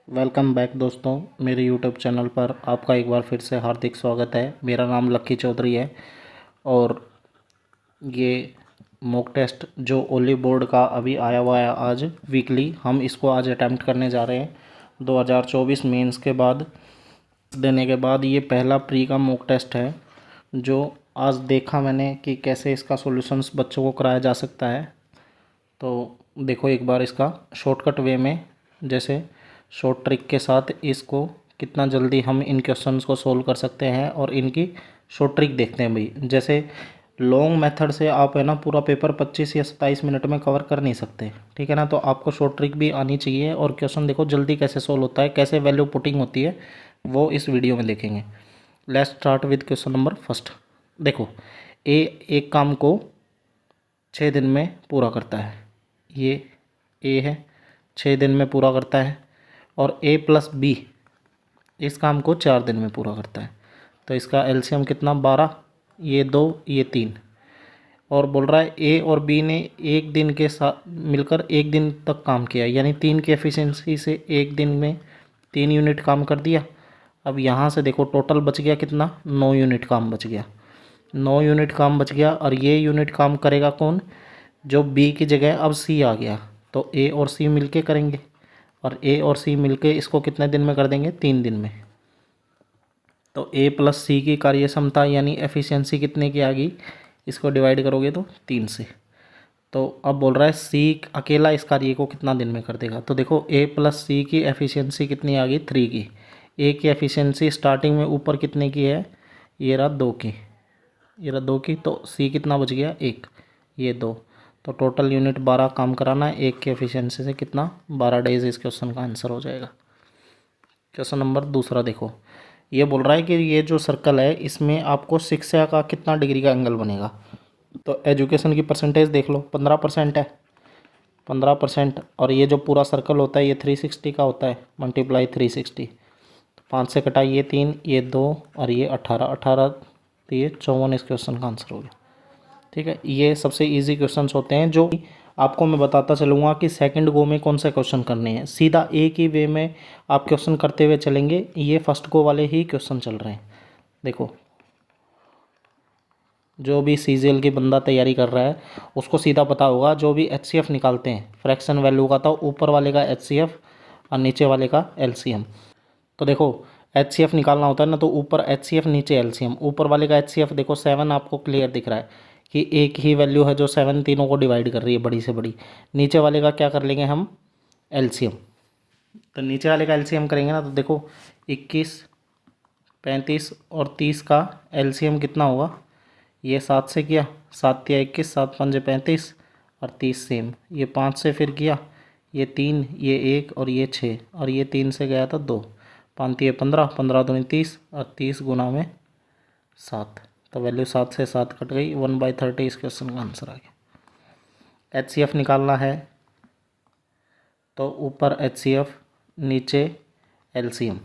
Welcome back दोस्तों, मेरे YouTube channel पर आपका एक बार फिर से हार्दिक स्वागत है। मेरा नाम लक्की चौधरी है और ये मॉक टेस्ट जो ओली बोर्ड का अभी आया हुआ है आज वीकली, हम इसको आज अटैम्प्ट करने जा रहे हैं। 2024 मेंस के बाद देने के बाद ये पहला प्री का मॉक टेस्ट है जो आज देखा मैंने कि कैसे इसका सॉल्यूशंस बच्चों को कराया जा सकता है। तो देखो एक बार इसका शॉर्टकट वे में, जैसे शॉर्ट ट्रिक के साथ इसको कितना जल्दी हम इन क्वेश्चंस को सोल्व कर सकते हैं और इनकी शॉर्ट ट्रिक देखते हैं भाई। जैसे लॉन्ग मेथड से आप है ना पूरा पेपर 25 या 27 मिनट में कवर कर नहीं सकते, ठीक है ना। तो आपको शॉर्ट ट्रिक भी आनी चाहिए और क्वेश्चन देखो जल्दी कैसे सोल्व होता है, कैसे वैल्यू पुटिंग होती है, वो इस वीडियो में देखेंगे। Let's start with question number first. देखो ए एक काम को 6 दिन में पूरा करता है, ये ए है, 6 दिन में पूरा करता है। और ए प्लस बी इस काम को 4 दिन में पूरा करता है। तो इसका एलसीएम कितना, 12, ये 2, ये 3। और बोल रहा है ए और बी ने एक दिन के साथ मिलकर एक दिन तक काम किया, यानी 3 की एफिशिएंसी से एक दिन में 3 यूनिट काम कर दिया। अब यहाँ से देखो टोटल बच गया कितना, 9 यूनिट काम बच गया। 9 यूनिट काम बच गया और ये यूनिट काम करेगा कौन, जो बी की जगह अब सी आ गया। तो ए और सी मिलके करेंगे और ए और सी मिलके इसको कितने दिन में कर देंगे, 3 दिन में। तो ए प्लस सी की कार्य क्षमता यानी एफिशिएंसी कितने की आ गई, इसको डिवाइड करोगे तो 3 से। तो अब बोल रहा है सी अकेला इस कार्य को कितना दिन में कर देगा। तो देखो ए प्लस सी की एफिशिएंसी कितनी आ गई, 3 की। ए की एफिशिएंसी स्टार्टिंग में ऊपर कितने की है, ये रहा 2 की, ये रहा 2 की। तो सी कितना बच गया, 1, ये 2। तो टोटल यूनिट 12 काम कराना है, एक की एफिशिएंसी से कितना, 12 डेज इस क्वेश्चन का आंसर हो जाएगा। क्वेश्चन नंबर दूसरा देखो, ये बोल रहा है कि ये जो सर्कल है इसमें आपको शिक्षा का कितना डिग्री का एंगल बनेगा। तो एजुकेशन की परसेंटेज देख लो, 15% है, 15%। और ये जो पूरा सर्कल होता है ये 360 का होता है, मल्टीप्लाई 360। 5 से कटा ये 3, ये 2 और ये 18, 18 तो ये 54 इस क्वेश्चन का आंसर हो गया। ठीक है, ये सबसे इजी क्वेश्चंस होते हैं जो आपको मैं बताता चलूँगा कि सेकंड गो में कौन से क्वेश्चन करने हैं। सीधा एक ही वे में आप क्वेश्चन करते हुए चलेंगे, ये फर्स्ट गो वाले ही क्वेश्चन चल रहे हैं। देखो जो भी सीजीएल की बंदा तैयारी कर रहा है उसको सीधा पता होगा, जो भी एचसीएफ निकालते हैं फ्रैक्शन वैल्यू का, तो ऊपर वाले का एचसीएफ और नीचे वाले का एलसीएम। तो देखो एचसीएफ निकालना होता है ना, तो ऊपर एचसीएफ नीचे एलसीएम। ऊपर वाले का एचसीएफ देखो 7 आपको क्लियर दिख रहा है कि एक ही वैल्यू है जो 7 तीनों को डिवाइड कर रही है, बड़ी से बड़ी। नीचे वाले का क्या कर लेंगे हम, एलसीएम। तो नीचे वाले का एलसीएम करेंगे ना, तो देखो 21, 35 और 30 का एलसीएम कितना होगा, ये 7 से किया, 7 या 21, 7 पंजे 35 और 30 सेम। ये 5 से फिर किया, ये 3, ये 1 और ये 6 और ये 3 से गया था 2, 5 ये 15, 15 दूनी 30 और 30 गुना में 7। तो वैल्यू 7 से 7 कट गई, 1/30 इस क्वेश्चन का आंसर आ गया। एचसीएफ निकालना है तो ऊपर एचसीएफ नीचे एलसीएम,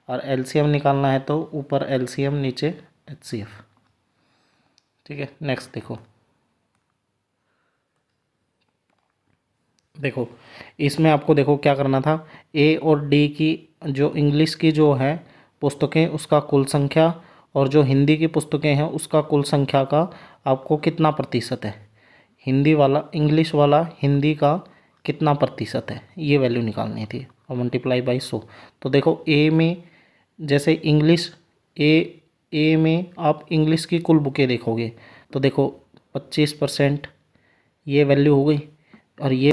और एलसीएम निकालना है तो ऊपर एलसीएम नीचे एचसीएफ। ठीक है, नेक्स्ट देखो, देखो इसमें आपको देखो क्या करना था, ए और डी की जो इंग्लिश की जो है पुस्तकें उसका कुल संख्या और जो हिंदी की पुस्तकें हैं उसका कुल संख्या का आपको कितना प्रतिशत है, हिंदी वाला इंग्लिश वाला हिंदी का कितना प्रतिशत है, ये वैल्यू निकालनी थी और मल्टीप्लाई बाई 100। तो देखो ए में जैसे इंग्लिश, ए में आप इंग्लिश की कुल बुकें देखोगे तो देखो 25% ये वैल्यू हो गई और ये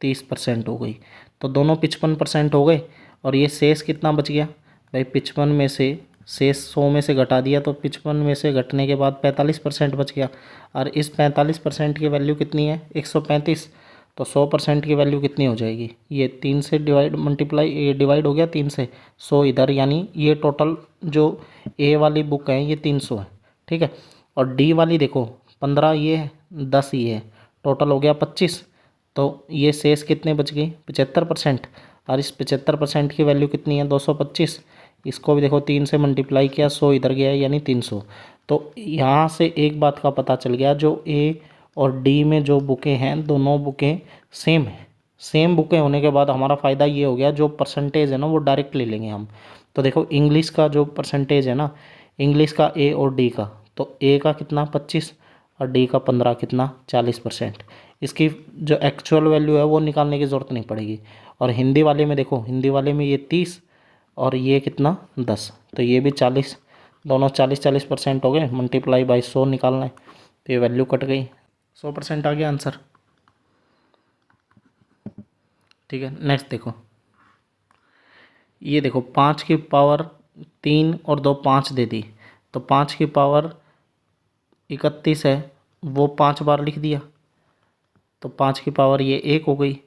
30% हो गई। तो दोनों 55% हो गए और ये शेष कितना बच गया भाई, 55 में से शेष 100 में से घटा दिया, तो 55 में से घटने के बाद 45% बच गया। और इस 45% की वैल्यू कितनी है, 135। तो 100% की वैल्यू कितनी हो जाएगी, ये 3 से डिवाइड मल्टीप्लाई, ये डिवाइड हो गया 3 से, 100 इधर, यानी ये टोटल जो ए वाली बुक है ये 300 है। ठीक है, और डी वाली देखो 15 ये है, 10 ये है, टोटल हो गया 25। तो ये शेष कितने बच गई, 75%। और इस 75% की वैल्यू कितनी है, 225। इसको भी देखो 3 से मल्टीप्लाई किया, 100 इधर गया यानी 300। तो यहाँ से एक बात का पता चल गया, जो ए और डी में जो बुकें हैं दोनों बुकें सेम है, सेम बुकें होने के बाद हमारा फ़ायदा ये हो गया, जो परसेंटेज है ना वो डायरेक्ट ले लेंगे हम। तो देखो इंग्लिश का जो परसेंटेज है ना, इंग्लिश का ए और डी का, तो ए का कितना 25 और डी का 15, कितना 40%। इसकी जो एक्चुअल वैल्यू है वो निकालने की ज़रूरत नहीं पड़ेगी। और हिंदी वाले में देखो, हिंदी वाले में ये 30 और ये कितना 10, तो ये भी 40, दोनों 40% हो गए, मल्टीप्लाई बाई 100 निकालना है, तो ये वैल्यू कट गई, 100% आ गया आंसर। ठीक है, नेक्स्ट देखो, ये देखो 5 की पावर 3 और 2 5 दे दी, तो 5 की पावर 31 है, वो 5 बार लिख दिया, तो 5 की पावर ये 1 हो गई,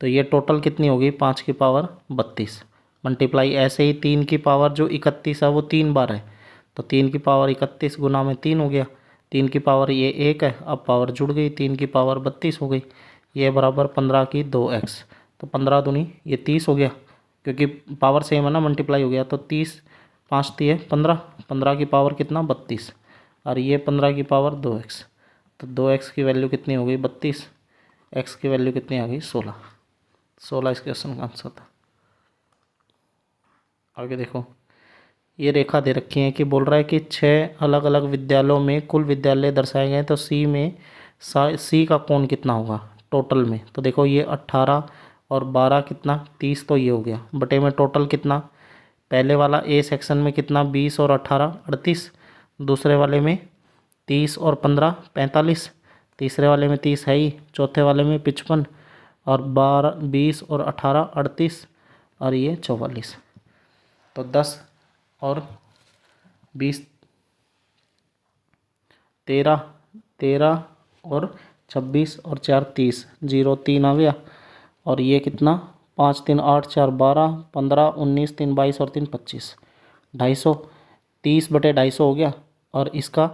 तो ये टोटल कितनी होगी 5 की पावर 32, मल्टीप्लाई ऐसे ही 3 की पावर जो 31 है वो 3 बार है, तो 3 की पावर 31 गुना में 3 हो गया, 3 की पावर ये 1 है, अब पावर जुड़ गई, 3 की पावर 32 हो गई, ये बराबर 15 की 2x, तो 15 दूनी ये 30 हो गया, क्योंकि पावर सेम है ना, मल्टीप्लाई हो गया, तो 30 5 दिए 15, 15 की पावर कितना 32, और ये 15 की पावर 2x, तो 2x की वैल्यू कितनी हो गई 32, x की वैल्यू कितनी आ गई 16, 16 इस क्वेश्चन का आंसर था। आगे देखो, ये रेखा दे रखी है कि बोल रहा है कि 6 अलग अलग विद्यालयों में कुल विद्यालय दर्शाए गए, तो सी में सी का कोण कितना होगा टोटल में, तो देखो ये 18 और 12 कितना 30, तो ये हो गया बटे में टोटल कितना, पहले वाला ए सेक्शन में कितना 20 और 18 38, दूसरे वाले में 30 और 15 45, तीसरे वाले में 30 है ही, चौथे वाले में 55, और 12 20 और 18 38, और ये 44, तो 10 और 20 13 13 और 26 और 4 30, 0 3 आ गया, और ये कितना 5 3 8 4 12 15 19 3 22 और 3 25, 250, 30 बटे 250 हो गया, और इसका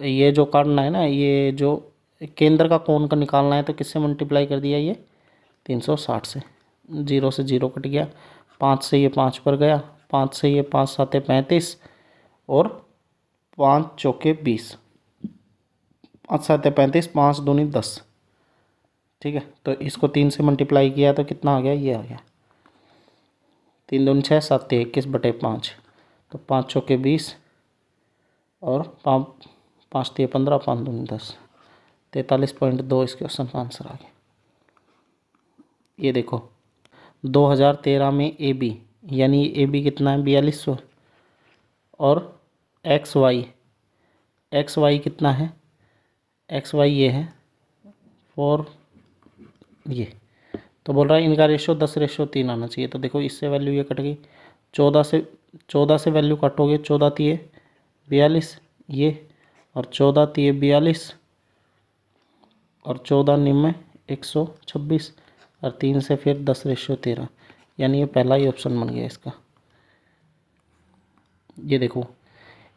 ये जो काटना है ना, ये जो केंद्र का कोण का निकालना है, तो किससे मल्टीप्लाई कर दिया, ये 360 से, 0 से 0 कट गया, 5 से ये 5 पर गया, 5 से ये 5 7 35, और 5 चौके 20, 5 7 35, 5 दूनी 10, ठीक है, तो इसको 3 से मल्टीप्लाई किया तो कितना आ गया, ये आ गया 3 दूनी 6 7 21 बटे 5, तो 5 चौके 20, और 5 3 15, 5 दूनी 10, 43.2 इस क्वेश्चन का आंसर आ गया। ये देखो 2013 में ए बी, यानी ए बी कितना है 4200, और एक्स वाई कितना है, एक्स वाई ये है 4, ये तो बोल रहा है इनका रेशो 10:3 आना चाहिए, तो देखो इससे वैल्यू ये कट गई, 14 से वैल्यू कटोगे, 14 तिये 42 ये, और 14 तिये 42, और 14 निम्न 126, और 3 से फिर 10:13, यानी ये पहला ही ऑप्शन बन गया इसका। ये देखो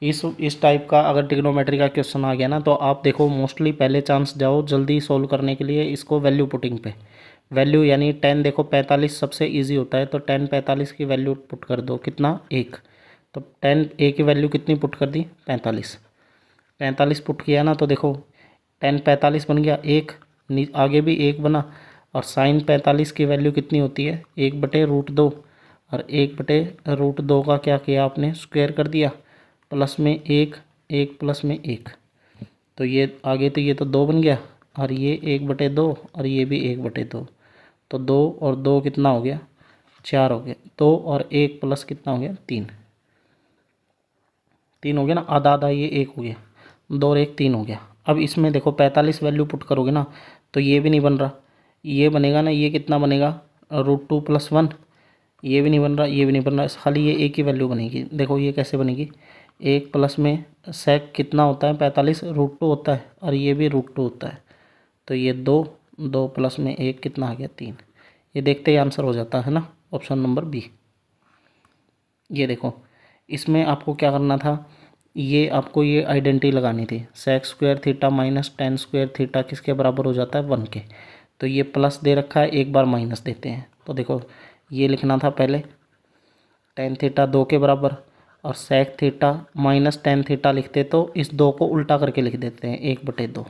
इस टाइप का अगर ट्रिग्नोमेट्री का क्वेश्चन आ गया ना, तो आप देखो मोस्टली पहले चांस जाओ जल्दी सोल्व करने के लिए इसको वैल्यू पुटिंग पे, वैल्यू यानी 10 देखो 45 सबसे इजी होता है, तो 10 45 की वैल्यू पुट कर दो, कितना 1, तो 10 ए की वैल्यू कितनी पुट कर दी 45 पुट किया ना, तो देखो 10 45 बन गया, एक आगे भी 1 बना, और साइन 45 की वैल्यू कितनी होती है 1/√2, और 1/√2 का क्या किया आपने स्क्वायर कर दिया, प्लस में 1 1 प्लस में 1, तो ये आगे तो ये तो 2 बन गया, और ये 1/2, और ये भी 1/2, तो 2 और 2 कितना हो गया 4 हो गया, 2 और 1 प्लस कितना हो गया 3 हो गया ना, आधा आधा ये 1 हो गया, 2 और 1 3 हो गया। अब इसमें देखो 45 वैल्यू पुट करोगे ना, तो ये भी नहीं बन रहा, ये बनेगा ना, ये कितना बनेगा √2 + 1, ये भी नहीं बन रहा, ये भी नहीं बन रहा, खाली ये एक ही वैल्यू बनेगी। देखो ये कैसे बनेगी, 1 प्लस में सेक कितना होता है 45 √2 होता है, और ये भी √2 होता है, तो ये 2 प्लस में 1 कितना आ गया 3, ये देखते ही आंसर हो जाता है ना, ऑप्शन नंबर बी। ये देखो इसमें आपको क्या करना था, ये आपको ये आइडेंटिटी लगानी थी, sec² theta minus tan² theta किसके बराबर हो जाता है 1 के, तो ये प्लस दे रखा है, एक बार माइनस देते हैं, तो देखो ये लिखना था पहले tan थीटा 2 के बराबर, और sec theta minus tan theta लिखते तो इस 2 को उल्टा करके लिख देते हैं 1/2,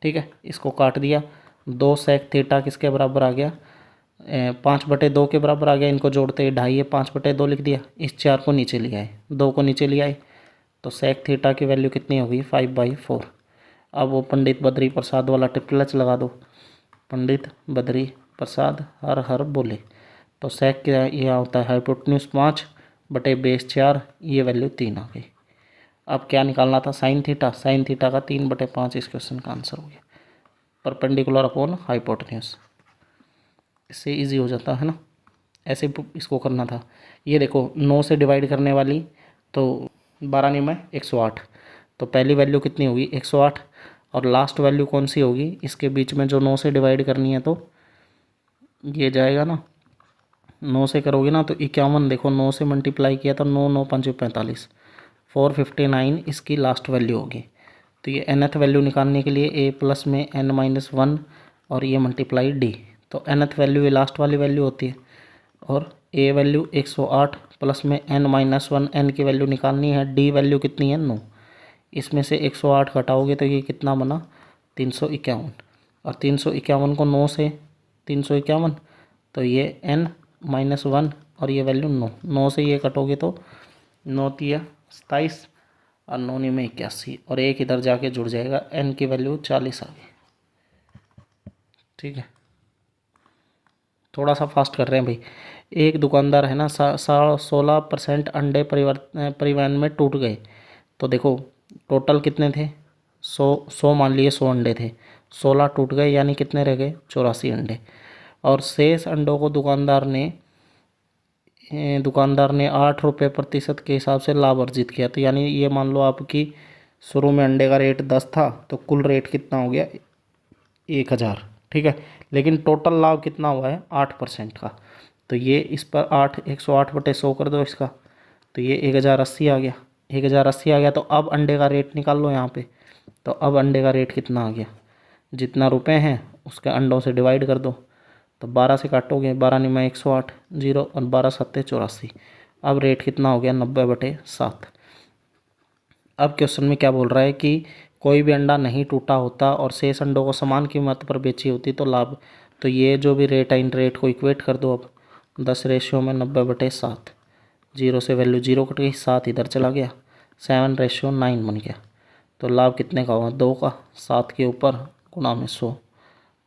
ठीक है, इसको काट दिया, 2 sec थीटा किसके बराबर आ गया 5/2 के बराबर आ गया, इनको जोड़ते ही 2.5 है, 5/2 लिख दिया। इस 4 को नीचे ले आए, 2 को नीचे ले आए, तो सेक थीटा की वैल्यू कितनी होगी 5/4। अब वो पंडित बद्री प्रसाद वाला ट्रिपल एच लगा दो, पंडित बद्री प्रसाद हर हर बोले। तो सेक क्या यह होता है हाइपोटेन्यूज 5/4, ये वैल्यू 3 आ गई। अब क्या निकालना था साइन थीटा, साइन थीटा का 3/5 इस क्वेश्चन का आंसर हो गया, परपेंडिकुलर अपॉन हाइपोटेन्यूज। इससे इजी हो जाता है ना, ऐसे इसको करना था। ये देखो 9 से डिवाइड करने वाली, तो 12 9 108, तो पहली वैल्यू कितनी होगी 108, और लास्ट वैल्यू कौन सी होगी इसके बीच में जो 9 से डिवाइड करनी है, तो ये जाएगा ना 9 से करोगे ना तो 51, देखो 9 से मल्टीप्लाई किया तो 9 9 5 45, 459 इसकी लास्ट वैल्यू होगी। तो ये nth वैल्यू निकालने के लिए a प्लस में n-1 और ये मल्टीप्लाई d, तो nth वैल्यू ये लास्ट वाली वैल्यू होती है, और a वैल्यू 108 प्लस में n-1, n की वैल्यू निकालनी है, d वैल्यू कितनी है 9, इसमें से 108 घटाओगे तो ये कितना बना 351, और 351 को 9 से 351, तो ये n-1 और ये वैल्यू 9 से ये कटोगे तो 9 तिया 27 और 9 में 81, और एक इधर जाके जुड़ जाएगा, n की वैल्यू 40 आ गई। ठीक है, थोड़ा सा फास्ट कर रहे हैं भाई। एक दुकानदार है ना 16% अंडे परिवहन में टूट गए, तो देखो टोटल कितने थे 100 मान लिए 100 अंडे थे, 16 टूट गए यानी कितने रह गए 84 अंडे, और शेष अंडों को दुकानदार ने 8 रुपये प्रतिशत के हिसाब से लाभ अर्जित किया। तो यानी ये मान लो आपकी शुरू में अंडे का रेट 10 था, तो कुल रेट कितना हो गया 1000, ठीक है, लेकिन टोटल लाभ कितना हुआ है 8% का। तो ये इस पर 108/100 कर दो इसका, तो ये 1080 आ गया, 1080 आ गया। तो अब अंडे का रेट निकाल लो यहाँ पे, तो अब अंडे का रेट कितना आ गया, जितना रुपए हैं उसके अंडों से डिवाइड कर दो, तो 12 से काटोगे, 12 9 108 0 और 12 7 84, अब रेट कितना हो गया 90/7। अब क्वेश्चन में क्या बोल रहा है कि कोई भी अंडा नहीं टूटा होता और शेष अंडों को समान कीमत पर बेची होती तो लाभ, तो ये जो भी रेट है इन रेट को इक्वेट कर दो। अब 10 रेशियो में 90/7, 0 से वैल्यू 0 कट गई, 7 इधर चला गया, 7:9 बन गया। तो लाभ कितने का होगा 2 का, 7 के ऊपर गुणा में 100,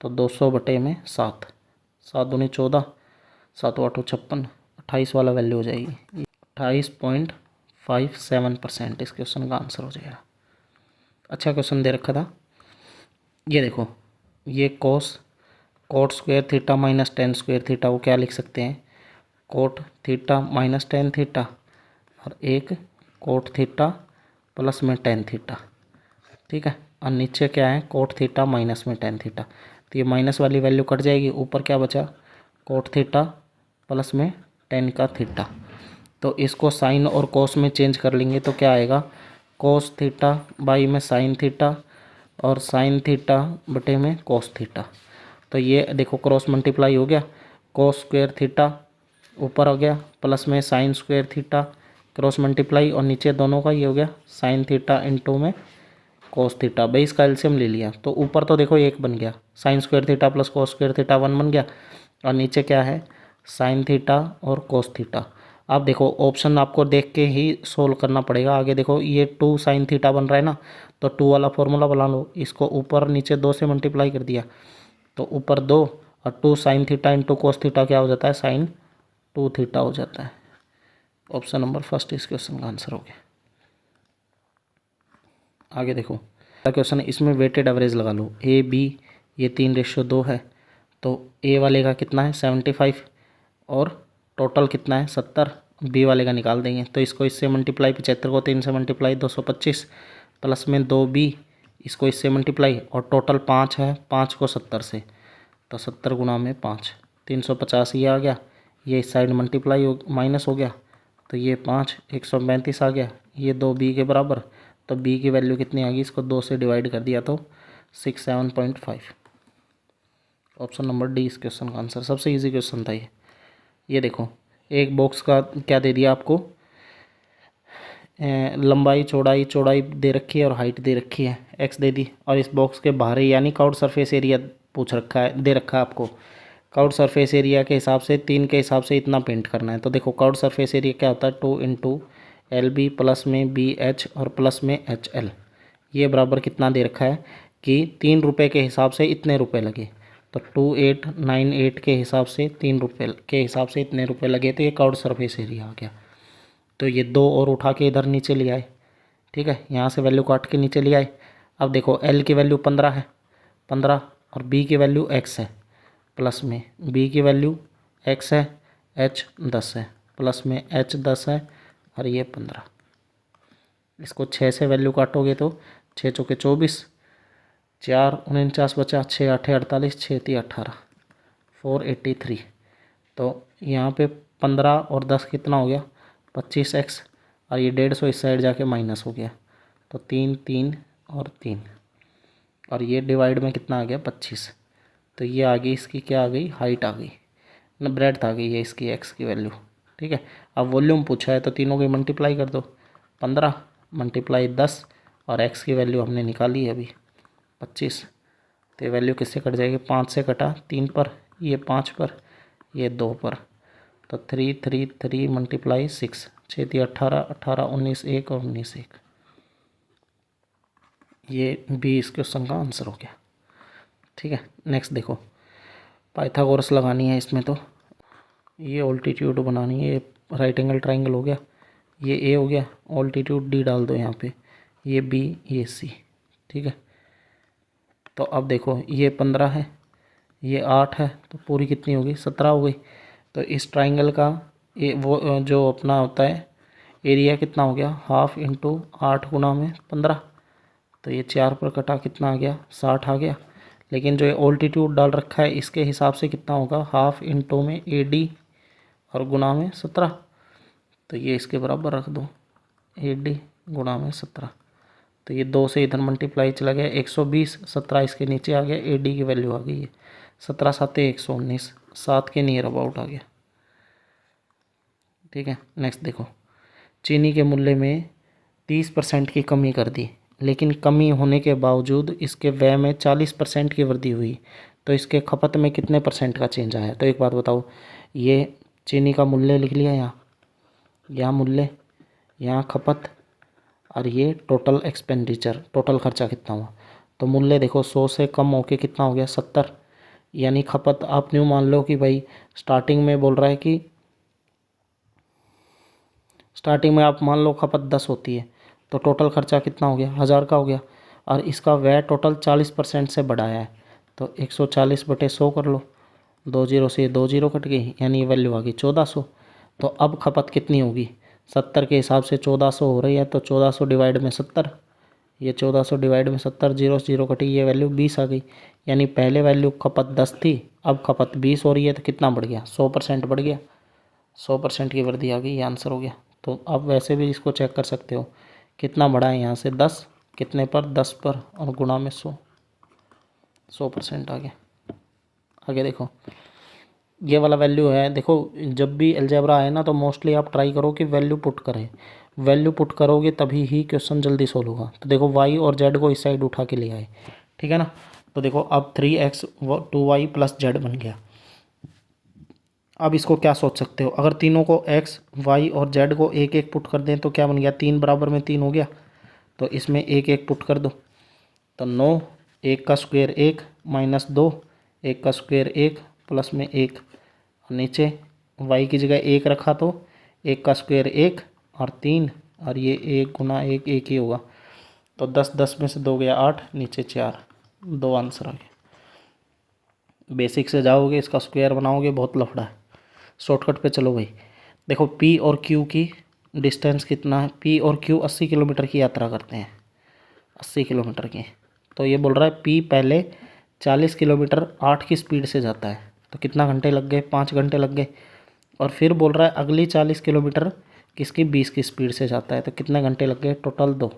तो 200/7, 7 दूनी 14, 7 8 56, 28 वाला वैल्यू हो जाएगी 28.57%, इस क्वेश्चन का आंसर हो जाएगा। अच्छा क्वेश्चन दे रखा था, ये देखो ये coat square theta minus ten square theta को क्या लिख सकते हैं, cot theta minus tan theta, और एक कोट थीटा प्लस में टेन थीटा, ठीक है, और नीचे क्या है कोट थीटा माइनस में टेन थीटा। तो ये माइनस वाली वैल्यू कट जाएगी, ऊपर क्या बचा कोट थीटा प्लस में टेन का थीटा। तो इसको साइन और कोस में चेंज कर लेंगे तो क्या आएगा कोस थीटा बाई में साइन थीटा और साइन थीटा बटे में कोस थीटा। तो ये देखो क्रॉस मल्टीप्लाई हो गया, कोस स्क्वायर थीटा ऊपर हो गया प्लस में sine square theta cross multiply, और नीचे दोनों का ये हो गया साइन थीटा इंटू में कोस थीटा। भाई इसका एलसीएम ले लिया तो ऊपर तो देखो 1 बन गया, sine square theta plus cos square theta 1 बन गया, और नीचे क्या है साइन थीटा और कोस थीटा। अब देखो ऑप्शन आपको देख के ही सोल्व करना पड़ेगा। आगे देखो ये 2 साइन थीटा बन रहा है ना, तो 2 वाला फॉर्मूला बना लो, इसको ऊपर नीचे 2 से मल्टीप्लाई कर दिया, तो ऊपर 2 और 2 sine theta into cos theta क्या हो जाता है साइन 2 थीटा हो जाता है। ऑप्शन नंबर फर्स्ट इस क्वेश्चन का आंसर हो गया। आगे देखो क्वेश्चन है, इसमें वेटेड एवरेज लगा लो, ए बी ये 3:2 है, तो ए वाले का कितना है 75 और टोटल कितना है 70, बी वाले का निकाल देंगे। तो इसको इससे मल्टीप्लाई 75 को 3 से मल्टीप्लाई 225 प्लस में 2b, इसको इससे मल्टीप्लाई, और टोटल 5 है, 5 को 70 से, तो 70 गुणा में 5 350 ये आ गया, ये इस साइड मल्टीप्लाई हो माइनस हो गया, तो ये 5 135 आ गया, ये 2b के बराबर, तो b की वैल्यू कितनी आ गई, इसको 2 से डिवाइड कर दिया तो 67.5। ऑप्शन नंबर डी इस क्वेश्चन का आंसर, सबसे इजी क्वेश्चन था ये। ये देखो एक बॉक्स का क्या दे दिया आपको, लंबाई चौड़ाई दे रखी है और हाइट दे रखी है, एक्स दे दी, और इस बॉक्स के बाहरी यानी काउट सरफेस एरिया पूछ रखा है, दे रखा है आपको, कर्व्ड सरफेस एरिया के हिसाब से 3 के हिसाब से इतना पेंट करना है। तो देखो कर्व्ड सरफेस एरिया क्या होता है, 2 इंटू LB प्लस में BH और प्लस में HL, ये बराबर कितना दे रखा है कि 3 रुपये के हिसाब से इतने रुपए लगे। तो 2898 के हिसाब से 3 रुपये के हिसाब से इतने रुपए लगे, तो ये कर्व्ड सरफेस एरिया आ गया। तो ये 2 और उठा के इधर नीचे ले आए, ठीक है, यहाँ से वैल्यू काट के नीचे ले आए। अब देखो L की वैल्यू 15 है, 15, और B की वैल्यू X है, प्लस में B की वैल्यू X है, H 10 है, प्लस में H 10 है, और ये 15। इसको 6 से वैल्यू काटोगे तो 6 चौके 24, 4 49 बचा, 6 8 48, 6 3 18, 483। तो यहाँ पे 15 और 10 कितना हो गया, 25x, और ये 150 इस साइड जाके माइनस हो गया, तो 3 3 और 3, और ये डिवाइड में कितना आ गया, 25। तो ये आ गई इसकी क्या आ गई, हाइट आ गई ना, ब्रेड्थ आ गई है इसकी x की वैल्यू, ठीक है। अब वॉल्यूम पूछा है तो तीनों की मल्टीप्लाई कर दो, 15 मल्टीप्लाई 10, और x की वैल्यू हमने निकाली है अभी 25। तो ये वैल्यू किससे कट जाएगी, 5 से कटा 3 पर, ये 5 पर, ये 2 पर, तो 3 3 3 मल्टीप्लाई 6, 6 3 18, 18 19 1 और 19 1, ये भी इस क्वेश्चन का आंसर हो गया, ठीक है। नेक्स्ट देखो, पाइथागोरस लगानी है इसमें, तो ये ऑल्टीट्यूड बनानी है, ये राइट एंगल ट्राइंगल हो गया, ये A हो गया, ऑल्टीट्यूड D डाल दो यहाँ पे, ये B, ये C, ठीक है। तो अब देखो ये 15 है, ये 8 है, तो पूरी कितनी होगी, 17 हो गई। तो इस ट्राइंगल का वो जो अपना होता है एरिया कितना हो गया, हाफ इंटू 8 गुना में 15, तो ये 4 पर कटा कितना आ गया, 60 आ गया। लेकिन जो ये ऑल्टीट्यूड डाल रखा है इसके हिसाब से कितना होगा, हाफ इंटू में AD और गुना में 17, तो ये इसके बराबर रख दो, AD गुना में 17। तो ये 2 से इधर मल्टीप्लाई चला गया, 120, 17 इसके नीचे आ गया, AD की वैल्यू आ गई है 17 7 119, 7 के नियर अबाउट आ गया, ठीक है। नेक्स्ट देखो, चीनी के मूल्य में 30% की कमी कर दी, लेकिन कमी होने के बावजूद इसके व्यय में 40% की वृद्धि हुई, तो इसके खपत में कितने % का चेंज आया। तो एक बात बताओ, ये चीनी का मूल्य लिख लिया यहाँ मूल्य, यहाँ खपत, और ये टोटल एक्सपेंडिचर, टोटल खर्चा कितना हुआ। तो मूल्य देखो 100 से कम होके कितना हो गया, 70, यानी खपत आप न्यू मान लो कि भाई स्टार्टिंग में बोल रहा है कि स्टार्टिंग में आप मान लो खपत 10 होती है, तो टोटल खर्चा कितना हो गया, 1000 का हो गया, और इसका व्यय टोटल 40% से बढ़ाया है, तो 140/100 कर लो, 2 जीरो से 2 जीरो कट गई, यानी वैल्यू आ गई 1400। तो अब खपत कितनी होगी, 70 के हिसाब से 1400 हो रही है, तो 1400 डिवाइड में 70, ये 1400 डिवाइड में 70, 0 से 0 कटी, ये वैल्यू 20 आ गई। यानी पहले वैल्यू खपत 10 थी, अब खपत 20 हो रही है, तो कितना बढ़ गया, 100% बढ़ गया, 100% की वृद्धि आ गई, ये आंसर हो गया। तो अब वैसे भी इसको चेक कर सकते हो, कितना बढ़ा है यहाँ से 10, कितने पर, 10 पर, और गुणा में 100, 100% आ गया। आगे देखो, ये वाला वैल्यू है, देखो जब भी अलजेब्रा आए ना तो मोस्टली आप ट्राई करो कि वैल्यू पुट करें, वैल्यू पुट करोगे तभी ही क्वेश्चन जल्दी सोल्व होगा। तो देखो y और z को इस साइड उठा के ले आए, ठीक है ना। तो देखो अब 3x 2y + z बन गया। अब इसको क्या सोच सकते हो, अगर तीनों को x y और z को एक एक पुट कर दें तो क्या बन गया, 3 बराबर में 3 हो गया, तो इसमें एक एक पुट कर दो, तो 9, 1 का स्क्वायर 1 माइनस 2, 1 का स्क्वायर 1 प्लस में 1, नीचे y की जगह 1 रखा तो 1 का स्क्वायर 1 और 3, और ये 1 गुना 1 1 ही होगा, तो 10 10 में से 2 गया 8, नीचे 4, 2 आंसर आ गया। बेसिक से जाओगे, इसका स्क्वायर बनाओगे, बहुत लफड़ा है, शॉर्टकट पे चलो भाई। देखो P और Q की डिस्टेंस कितना है, P और Q 80 किलोमीटर की यात्रा करते हैं, 80 किलोमीटर की। तो ये बोल रहा है P पहले 40 किलोमीटर 8 की स्पीड से जाता है, तो कितना घंटे लग गए, 5 घंटे लग गए। और फिर बोल रहा है अगली 40 किलोमीटर किसकी, 20 की स्पीड से जाता है, तो कितने घंटे लग गए, टोटल 2,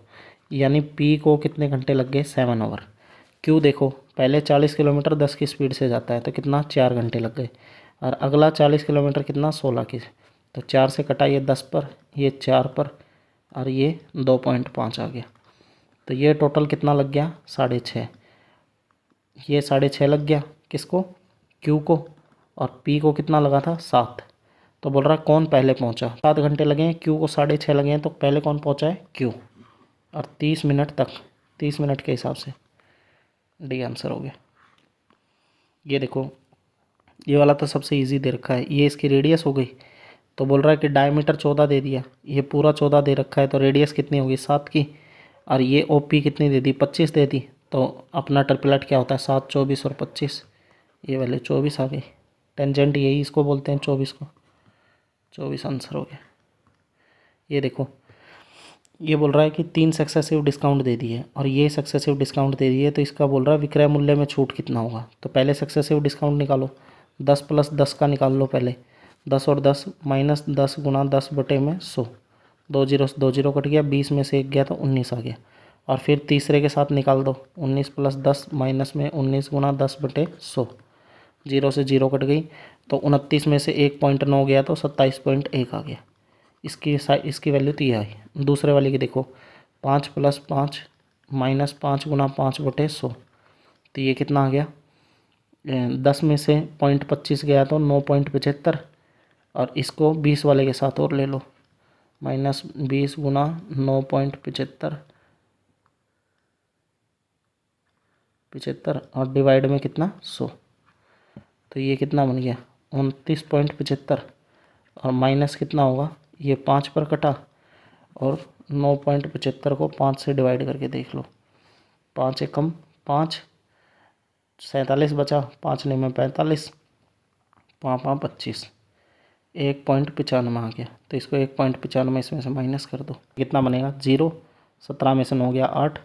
यानी P को कितने घंटे लग गए, 7 आवर। Q देखो पहले 40 किलोमीटर 10 की स्पीड से जाता है, तो कितना, 4 घंटे लग गए, और अगला 40 किलोमीटर कितना, 16 की, तो 4 से कटा ये 10 पर, ये 4 पर, और ये 2.5 आ गया, तो ये टोटल कितना लग गया, 6.5, ये 6.5 लग गया किसको, Q को, और पी को कितना लगा था 7। तो बोल रहा है कौन पहले पहुंचा। 7 घंटे लगे हैं, क्यू को 6:30 लगे हैं, तो पहले कौन पहुंचा है, क्यू। और 30 मिनट तक, 30 मिनट के हिसाब से डी आंसर हो गया। ये देखो, ये वाला तो सबसे इजी दे रखा है, ये इसकी रेडियस हो गई। तो बोल रहा है कि डायमीटर 14 दे दिया, ये पूरा 14 दे रखा है, तो रेडियस कितनी होगी 7 की। और ये ओ पी कितनी दे दी, 25 दे दी। तो अपना ट्रिपलेट क्या होता है 7, 24 और 25, ये वैल्यू 24 आ गई। टेंजेंट यही इसको बोलते हैं 24 को, 24 आंसर हो गया। ये देखो, ये बोल रहा है कि 3 सक्सेसिव डिस्काउंट दे दिए और ये सक्सेसिव डिस्काउंट दे दिए, तो इसका बोल रहा है विक्रय मूल्य में छूट कितना होगा। तो पहले सक्सेसिव डिस्काउंट निकालो, 10 + 10 का निकाल लो पहले, 10 और 10 - 10 × 10/100, 2 जीरो से 2 जीरो कट गया, 20 में से 1 गया तो 19 आ गया। और फिर तीसरे के साथ निकाल दो, 19 + 10 - में 19 × 10/100, 0 से 0 कट गई, तो 29 में से 1.9 गया तो 27.1 आ गया। इसकी वैल्यू तो ये आई। दूसरे वाले की देखो, 5 + 5 - 5 × 5/100, तो ये कितना आ गया, 10 में से 0.25 गया तो 9.75। और इसको 20 वाले के साथ और ले लो, -20 × 9.75, 75 और डिवाइड में कितना 100, तो ये कितना बन गया 29.75। और माइनस कितना होगा, ये 5 पर कटा और 9.75 को 5 से डिवाइड करके देख लो, 5 एकम 5, 47 बचा, 5 में 45, 5 × 25, 1.95 आ गया। तो इसको 1.95 इसमें से माइनस कर दो, कितना बनेगा 0, 17 में से 9 गया 8,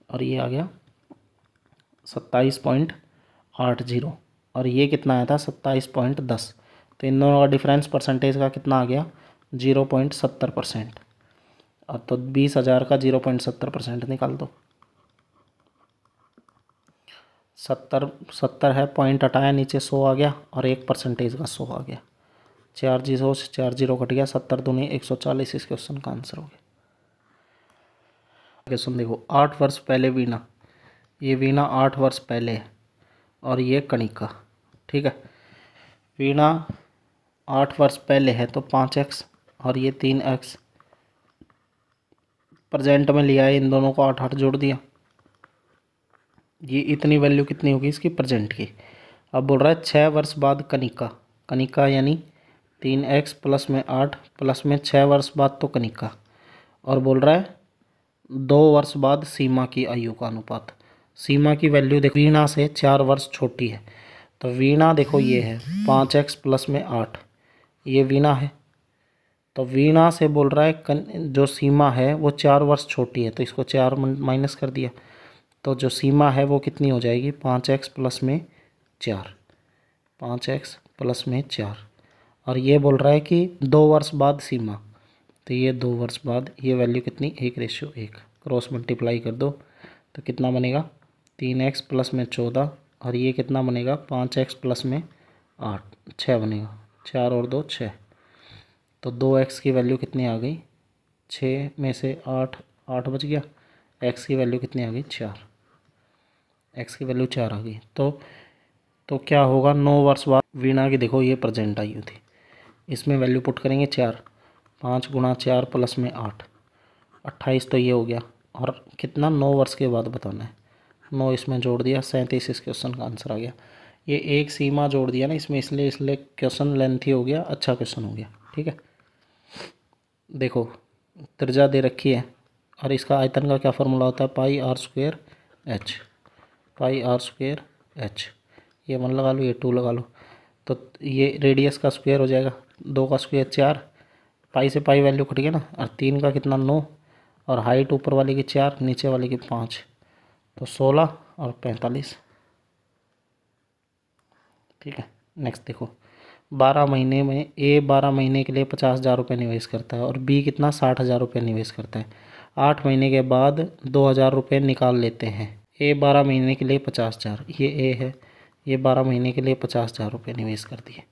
और ये आ गया 27.80, और ये कितना आया था 27.10। तो इन दोनों का डिफरेंस परसेंटेज का कितना आ गया 0.70%। और तो 20,000 का 0.70% निकाल दो, 70 है, पॉइंट हटाया, नीचे 100 आ गया और 1% का 100 आ गया, 4 जीरो से 4 जीरो कट गया, 70 दूनी 140 इस क्वेश्चन का आंसर हो गया। क्वेश्चन देखो, 8 वर्ष पहले वीणा, ये वीणा 8 वर्ष पहले है और ये कणिका, ठीक है। वीणा 8 वर्ष पहले है तो 5x और ये 3x, प्रेजेंट में लिया है, इन दोनों को 8 8 जोड़ दिया, ये इतनी वैल्यू कितनी होगी इसकी प्रेजेंट की। अब बोल रहा है 6 वर्ष बाद कनिका, कनिका यानी 3x + में 8 + में 6 वर्ष बाद तो कनिका। और बोल रहा है 2 वर्ष बाद सीमा की आयु का अनुपात। सीमा की वैल्यू देखो, वीणा से 4 वर्ष छोटी है, तो वीणा देखो ये है 5x + में 8, ये वीणा है। तो वीणा से बोल रहा है जो सीमा है वो 4 वर्ष छोटी है, तो इसको 4 माइनस कर दिया, तो जो सीमा है वो कितनी हो जाएगी 5x + में 4, 5x + में 4। और ये बोल रहा है कि 2 वर्ष बाद सीमा, तो ये 2 वर्ष बाद, ये वैल्यू कितनी 1:1, क्रॉस मल्टीप्लाई कर दो तो कितना बनेगा 3x + में 14, और ये कितना बनेगा 5x + में 8, 6 बनेगा, 4 और 2 6, तो 2x की वैल्यू कितनी आ गई 6 में से 8 8 बच गया, x की वैल्यू कितनी आ गई 4, x की वैल्यू 4 आ गई। तो क्या होगा 9 वर्ष बाद वीणा की देखो ये प्रेजेंट आयु थी, इसमें वैल्यू पुट करेंगे 4, 5 × 4 + में 8, 28, तो ये हो गया। और कितना 9 वर्ष के बाद बताना है, 9 इसमें जोड़ दिया, 37 इस क्वेश्चन का आंसर आ गया। ये एक सीमा जोड़ दिया ना इसमें, इसलिए क्वेश्चन लेंथी हो गया, अच्छा क्वेश्चन हो गया, ठीक है। देखो त्रिज्या दे रखी है और इसका आयतन का क्या फार्मूला होता है πr² h, πr² h, ये 1 लगा लो, ये 2 लगा लो, तो ये रेडियस का स्क्वायर हो जाएगा, 2 का स्क्वायर 4, पाई से पाई वैल्यू कट गया ना, और 3 का कितना 9, और हाइट ऊपर वाले की 4 नीचे वाले की 5, तो 16 और 45, ठीक है। नेक्स्ट देखो, 12 महीने में ए 12 महीने के लिए 50,000 रुपये निवेश करता है और बी कितना 60,000 रुपये निवेश करता है। 8 महीने के बाद 2,000 रुपये निकाल लेते हैं। ए 12 महीने के लिए 50,000, ये ए है, ये 12 महीने के लिए 50,000 रुपये निवेश कर दिए।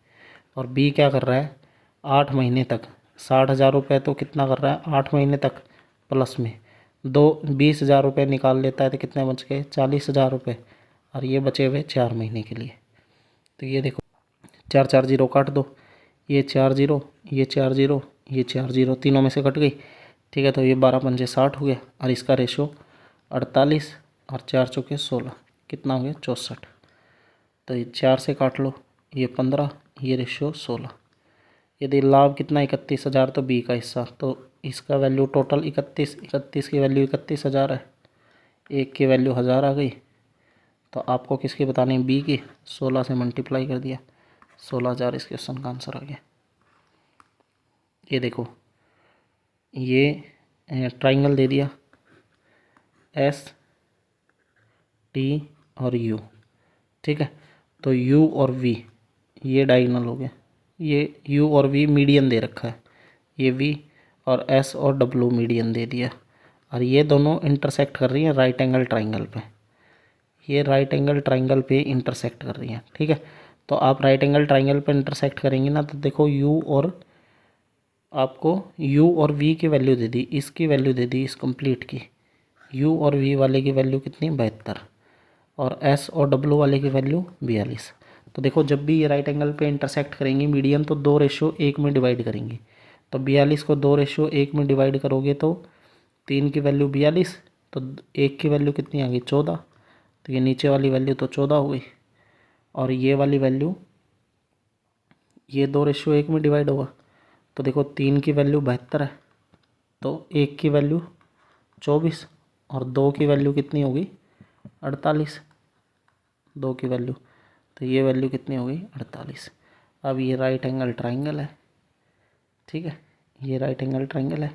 और बी क्या कर रहा है 8 महीने तक 60,000 रुपये, तो कितना कर रहा है 8 महीने तक प्लस में 20,000 रुपये निकाल लेता है, तो कितने बच गए 40,000 रुपये, और ये बचे हुए 4 महीने के लिए। तो ये देखो चार चार जीरो काट दो, ये 4 जीरो, ये 4 जीरो, ये 4 जीरो, तीनों में से कट गई। ठीक है, तो ये 12 पंजे 60 हो गया और इसका रेशो 48 और 4 चौके 16, कितना हो गया 64। तो ये 4 से काट लो, ये 15, ये रेशो 16। यदि लाभ कितना 31,000 तो बी का हिस्सा, तो इसका वैल्यू टोटल 31, 31 की वैल्यू 31,000 है, एक की वैल्यू 1000 आ गई। तो आपको किसकी बतानी है, बी की। 16 से मल्टीप्लाई कर दिया, 16,000 इस क्वेश्चन का आंसर आ गया। ये देखो, ये ट्राइंगल दे दिया एस टी और यू। ठीक है, तो यू और वी ये डायगोनल हो गया, ये यू और वी मीडियन दे रखा है, ये वी और एस और डब्लू मीडियन दे दिया, और ये दोनों इंटरसेक्ट कर रही हैं राइट एंगल ट्राइंगल पे, ये राइट एंगल ट्राइंगल पे इंटरसेक्ट कर रही हैं। ठीक है, तो आप राइट एंगल ट्राइंगल पे इंटरसेक्ट करेंगे ना, तो देखो यू और आपको u और v की वैल्यू दे दी, इसकी वैल्यू दे दी इस कंप्लीट की, u और v वाले की वैल्यू कितनी 72 और s और w वाले की वैल्यू 42। तो देखो जब भी ये राइट एंगल पे इंटरसेक्ट करेंगी मीडियन, तो 2:1 में डिवाइड करेंगी। तो 42 को 2:1 में डिवाइड करोगे तो 3 की वैल्यू 42, तो 1 की वैल्यू कितनी आ गई 14, तो ये नीचे वाली वैल्यू तो 14 हो गई, और ये वाली वैल्यू ये 2:1 में डिवाइड होगा। तो देखो 3 की वैल्यू 72 है, तो 1 की वैल्यू 24 और 2 की वैल्यू कितनी होगी 48, 2 की वैल्यू, तो ये वैल्यू कितनी होगी 48। अब ये राइट एंगल ट्राइंगल है। ठीक है, ये राइट एंगल ट्राइंगल है,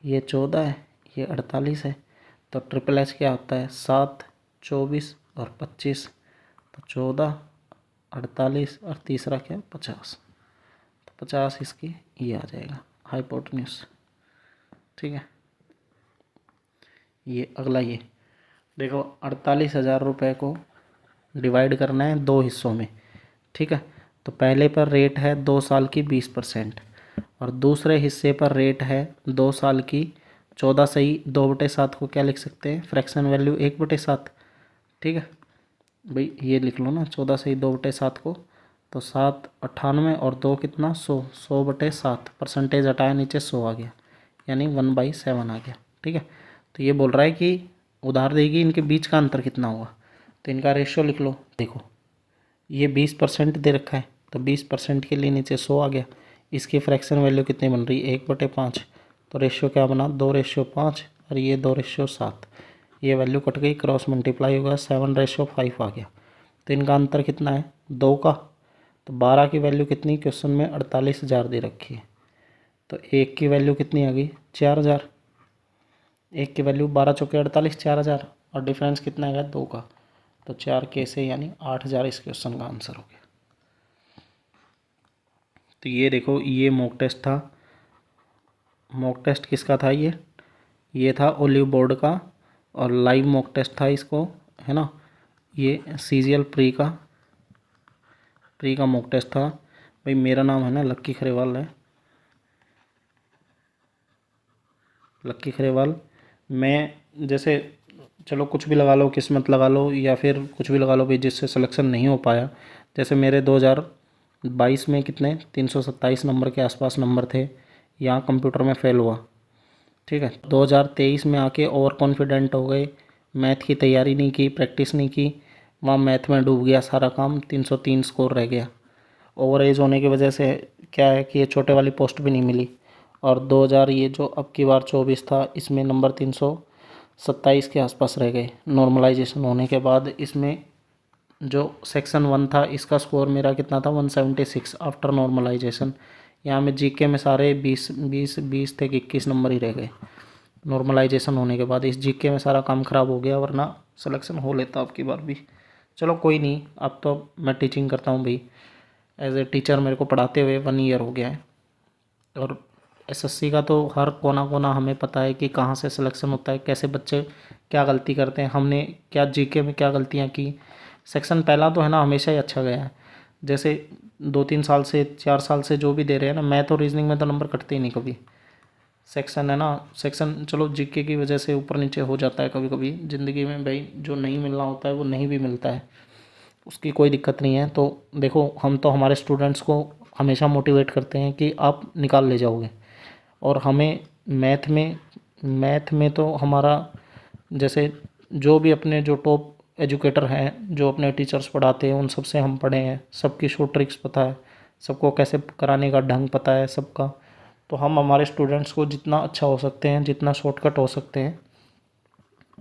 ये 14 है, ये 48 है, तो ट्रिपल एच क्या होता है 7, 24 और 25, तो 14, 48 और तीसरा क्या 50, तो 50 इसकी ये आ जाएगा हाइपोटेन्यूज। ठीक है, ये अगला, ये देखो 48,000 रुपये को डिवाइड करना है 2 हिस्सों में। ठीक है, तो पहले पर रेट है 2 साल की 20% और दूसरे हिस्से पर रेट है 2 साल की 14 सही 2/7 को क्या लिख सकते हैं, फ्रैक्शन वैल्यू 1/7। ठीक है भाई, ये लिख लो ना 14 सही 2/7 को, तो 7 98 और 2 कितना 100, 100/7, परसेंटेज हटाया नीचे 100 आ गया, यानी 1/7 आ गया। ठीक है, तो ये बोल रहा है कि उधार देगी इनके बीच का अंतर कितना होगा, तो इनका रेशियो लिख लो। देखो ये 20% दे रखा है, तो 20% के लिए नीचे 100 आ गया, इसकी फ्रैक्शन वैल्यू कितनी बन रही है 1/5, तो रेशियो क्या बना 2:5 और ये 2:7, ये वैल्यू कट गई, क्रॉस मल्टीप्लाई होगा 7:5 आ गया। तो इनका अंतर कितना है 2 का, तो 12 की वैल्यू कितनी क्वेश्चन में 48,000 दे रखी है, तो 1 की वैल्यू कितनी आ गई 4,000, 1 की वैल्यू 12 चौके 48, 4,000 और डिफरेंस कितना है 2 का, तो 4 के से यानी 8,000 इस क्वेश्चन का आंसर हो गया। तो ये देखो ये मॉक टेस्ट था, मॉक टेस्ट किसका था, ये था ओलिव बोर्ड का, और लाइव मॉक टेस्ट था इसको, है ना, ये CGL प्री का मॉक टेस्ट था। भाई मेरा नाम है ना लक्की खरेवाल है, लक्की खरेवाल। मैं जैसे चलो कुछ भी लगा लो, किस्मत लगा लो या फिर कुछ भी लगा लो भाई, जिससे सिलेक्शन नहीं हो पाया, जैसे मेरे 2022 में कितने 327 नंबर के आसपास नंबर थे, यहाँ कंप्यूटर में फेल हुआ। ठीक है, 2023 में आके ओवर कॉन्फिडेंट हो गए, मैथ की तैयारी नहीं की, प्रैक्टिस नहीं की, वहाँ मैथ में डूब गया सारा काम, 303 स्कोर रह गया। ओवर एज होने की वजह से क्या है कि ये छोटे वाली पोस्ट भी नहीं मिली, और 2000 ये जो अब की बार 24 था इसमें नंबर 327 के आसपास रह गए। नॉर्मलाइजेशन होने के बाद इसमें जो सेक्शन 1 था इसका स्कोर मेरा कितना था 176 आफ्टर नॉर्मलाइजेशन। यहाँ में जीके में सारे 20 थे कि 21 नंबर ही रह गए। नॉर्मलाइजेशन होने के बाद इस जीके में सारा काम ख़राब हो गया, वरना सिलेक्शन हो लेता अब की बार भी। चलो कोई नहीं, अब तो मैं टीचिंग करता हूँ भाई, एज ए टीचर मेरे को पढ़ाते हुए 1 ईयर हो गया है, और एसएससी का तो हर कोना कोना हमें पता है कि कहाँ से सिलेक्शन होता है, कैसे बच्चे क्या गलती करते हैं, हमने क्या जीके में क्या गलतियाँ की। सेक्शन पहला तो है ना हमेशा ही अच्छा गया है, जैसे 2-3 साल से 4 साल से जो भी दे रहे हैं ना, मैथ और रीजनिंग में तो नंबर कटते ही नहीं कभी। सेक्शन है ना, सेक्शन चलो जीके की वजह से ऊपर नीचे हो जाता है कभी कभी ज़िंदगी में भाई, जो नहीं मिलना होता है वो नहीं भी मिलता है, उसकी कोई दिक्कत नहीं है। तो देखो, हम तो हमारे स्टूडेंट्स को हमेशा मोटिवेट करते हैं कि आप निकाल ले जाओगे। और हमें मैथ में तो हमारा, जैसे जो भी अपने जो टॉप एजुकेटर हैं, जो अपने टीचर्स पढ़ाते हैं, उन सब से हम पढ़े हैं, सबकी शॉर्ट ट्रिक्स पता है, सबको कैसे कराने का ढंग पता है सबका। तो हम हमारे स्टूडेंट्स को जितना अच्छा हो सकते हैं, जितना शॉर्टकट हो सकते हैं,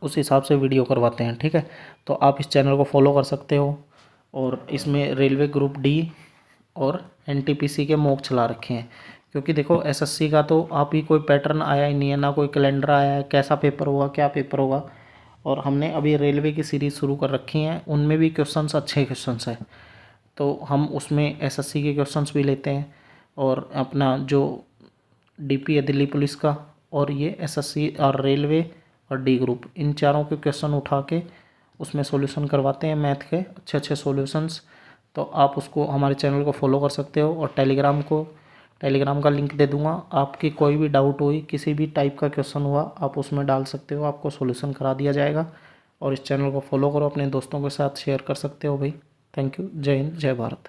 उस हिसाब से वीडियो करवाते हैं। ठीक है, तो आप इस चैनल को फॉलो कर सकते हो। और इसमें रेलवे ग्रुप डी और एनटीपीसी के मॉक चला रखे हैं, क्योंकि देखो एसएससी का तो आप ही कोई पैटर्न आया ही नहीं है, ना कोई कैलेंडर आया है कैसा पेपर होगा क्या पेपर होगा। और हमने अभी रेलवे की सीरीज़ शुरू कर रखी हैं, उनमें भी क्वेश्चंस अच्छे क्वेश्चंस हैं। तो हम उसमें एसएससी के क्वेश्चंस भी लेते हैं, और अपना जो डीपी है दिल्ली पुलिस का, और ये एसएससी और रेलवे और डी ग्रुप, इन चारों के क्वेश्चन उठा के उसमें सॉल्यूशन करवाते हैं, मैथ के अच्छे अच्छे सॉल्यूशंस। तो आप उसको, हमारे चैनल को फॉलो कर सकते हो। और टेलीग्राम का लिंक दे दूंगा, आपकी कोई भी डाउट हुई, किसी भी टाइप का क्वेश्चन हुआ, आप उसमें डाल सकते हो, आपको सॉल्यूशन करा दिया जाएगा। और इस चैनल को फॉलो करो, अपने दोस्तों के साथ शेयर कर सकते हो भाई। Thank you. जय हिंद, जय भारत।